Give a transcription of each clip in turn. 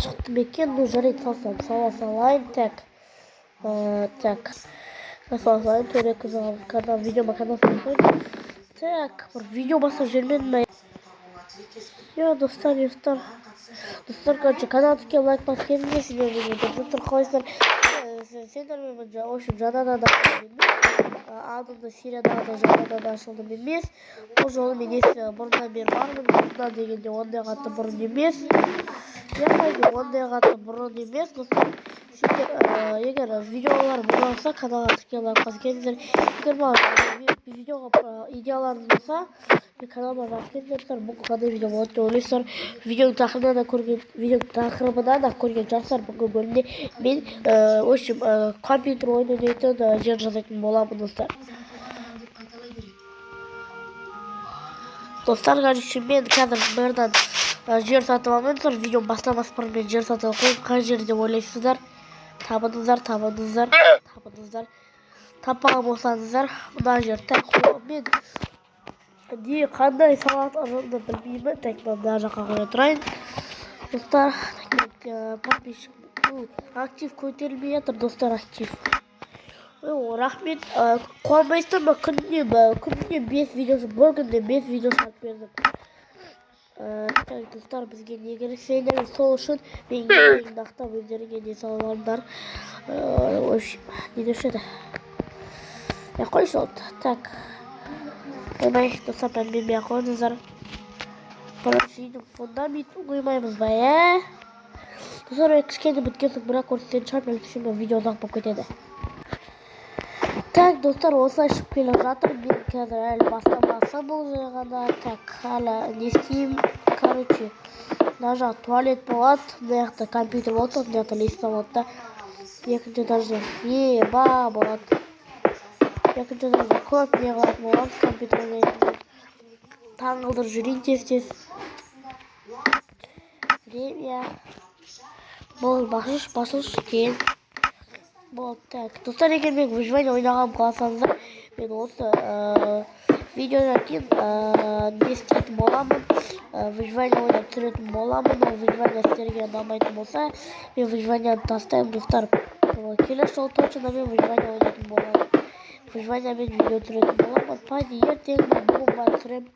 шықты ма екен? Ну жарайды, сала салайын. Так, сала салайын. Төрек канал, видеома канал салайын. Так, бір видео басып жүрмедім ме? Yo dostlar, короче, kanalдыке лайк басып кетіңдер, достар қалайсыздар? Сендер мен общем жаңадан алдымда Сириядағы да жаңадан ашылдым емес. Бұл жолы мен бұрыннан бері бармын, бұрыннан дегенде ондай қатты бұрын емес. Ондай қатты бұрын емес, достар. Сендер егер видеолар болса, каналға тіке лайк басып кетіңдер. Егер видеоға идеяларыңыз болса, каналыма жазып кетіңдер. Бұл қандай видео болады деп ойлайсыздар? Видеоның тақырыбынан да көрген жастар бүгінгі бөлімде мен общем компьютер ойын ойнайтын жер жасайтын боламын, достар. Достар, короче, мен қазір бірден жер сатып алмаймын. Видео бастамас бұрын мен жер сатып алып қай жер деп ойлайсыздар? Табыңыздар. Таппаған болсаңыздар, мына жер. Мен қандай салатымды білмеймін. Так, мен мына жаққа қоя тұрайын. Достар, подписчик, актив көтерілмей жатыр, достар, актив. Рахмет, қуанбайсыздар ма? Күніне 5 видео, бір күнде 5 видео салып бердім. Достар, бізге не керек? Сендер сол үшін мен ең ақтап өздеріңе не салаларымдар. Не деуші еді? Қойшы олды. Так. Қоймай, достар, бермей қойыңыздар. Короче, үйдің фундаментін қоймаймыз ба, Достар, кішкене біткенсің, бірақ көрсететін шығар, мен видео ұзақ болып кетеді. Так, достар, осылай шығып келіп жатыр. Мен қазір әлі бастамасы бұл жағында. Так, әлі не істеймін? Короче, мына жақ туалет болады, мына жақта компьютер болады, мына жақта лестница болады. Екінші этажда еба болады. Екінші этажда көп не қылатын болады, компьютер ойнайтын. Таңғылдыр жүрейін тез. Время. Бұл басылшы кейін. Болды, так. Достар, егер мен выживание ойнағанын қаласаңыздар, мен осы видеодан кейін не істейтін боламын, выживание ойнап түсіретін боламын. Ол выживание сіздерге ұнамайтын болса, мен выживанияны тастаймын, достар. Келесі жолы точно мен выживание ойнайтын боламын. Выживаниямен видео түсіретін боламын. Пайда ертең бомба түсіремін.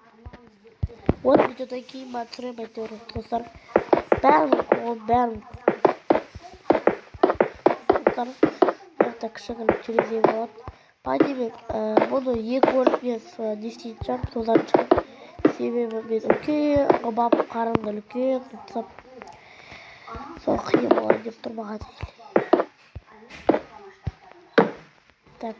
От видеодан кейін ба түсіремін, әйтеуір, достар. Бәрін. Достар, мына кішігірім терезе болады. Падемен бұны екі бөліп не істейтін шығармын, содан шығып. Себебі мен үлкен қыбап қарымды үлкен құтсап, сол қиын болайын деп тұрмаған дейді. Так.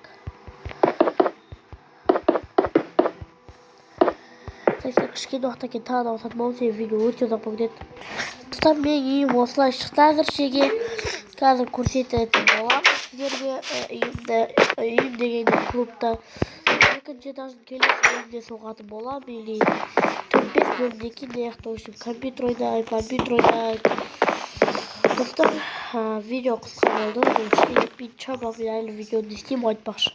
Кішкене уақыттан кейін тағы да осатын болса, видео өте ұзақ болып кетеді. Достар, мен үйім осылай шықты әзіршеге. Қазір көрсететін боламын сіздерге үйім дегенде клубта. Екінші этаждың келесі бөлімде соғатын боламын, или 4-5 бөлімден кейін аяқтау компьютер ойнайын. Достар, видео қысқа болды. Мен ішіне жетпейтін шығармын, мен әлі видеоны істеймін, айтпақшы.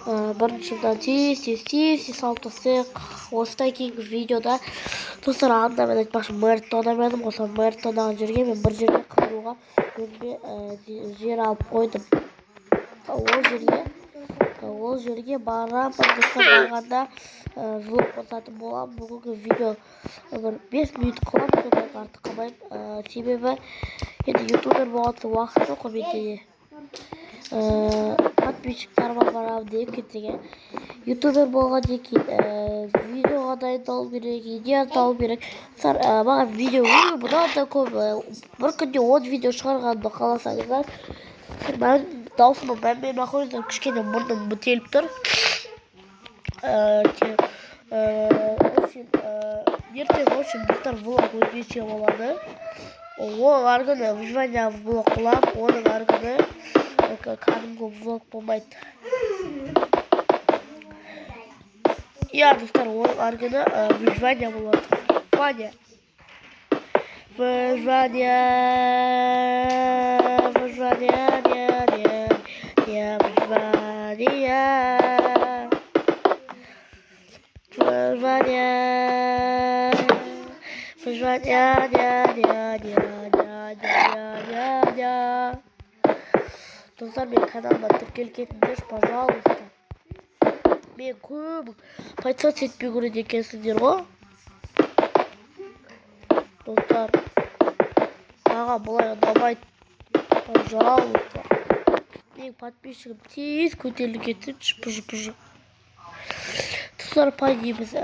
Біріншімден тез салып тастайық. Осыдан кейінгі видеода достар, ағында мен айтпақшы Мэртон ойнадым. Осы Мэртондағы жерге мен бір жерге қыдыруға жер алып қойдым. Ол жерге барамын. Достар, барғанда влог қосатын боламын. Бүгінгі видео 5 минут қыламын, содан артық қылмаймын. Себебі енді ютубер болған соң уақыт жоқ қой менде. Подписчиктарыма барамын деп кетсеге. Ютубер болғаннан кейін видеоға дайындалу керек, идея табу керек. Маған видео бұдан да көп, бір күнде 10 видео шығарғанымды қаласаңыздар, даусыма мән қойыңыздар, кішкене мұрным бітеліп тұр. Ертең бұқтар влог өтмесе болады. Оның арғыны выживание влог қыламын, оның арғыны кәдімгі влог болмайды. Достар, оның арғыны выживание болады. Выживание. Выживание. ня. Достар, менің каналыма тіркеліп кетіңдер, пожалуйста. Мен көп подписаться етпей көреді екенсіңдер ғой. Достар, маған бұлай ұнамайды, пожалуйста. Менің подписчигім тез көтеріліп кетіп, жыпы-жыпы. Достар, пайдаймыз,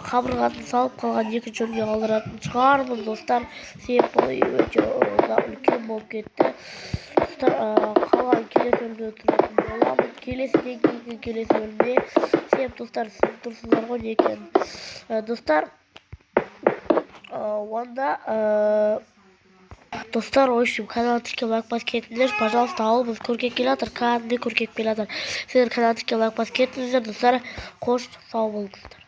қабырғасын салып қалған екі жөнге қалдыратын шығармыз, достар. Себеп бұл өте үлкен болып кетті. Достар, қалған келесі бөлімде өтіретін боламын. Келесіден кейінгі келесі бөлімде. Себеп, достар, сіз тұрсыздар ғой не екен. Достар, онда... Достар, в общем, каналдыке лайк басып кетіңдер, пожалуйста, ауылымыз көркейіп келатыр, кәдімгідей көркейіп келатыр. Сіздер каналдыке лайк басып кетіңдер, достар, қош, сау болыңыздар.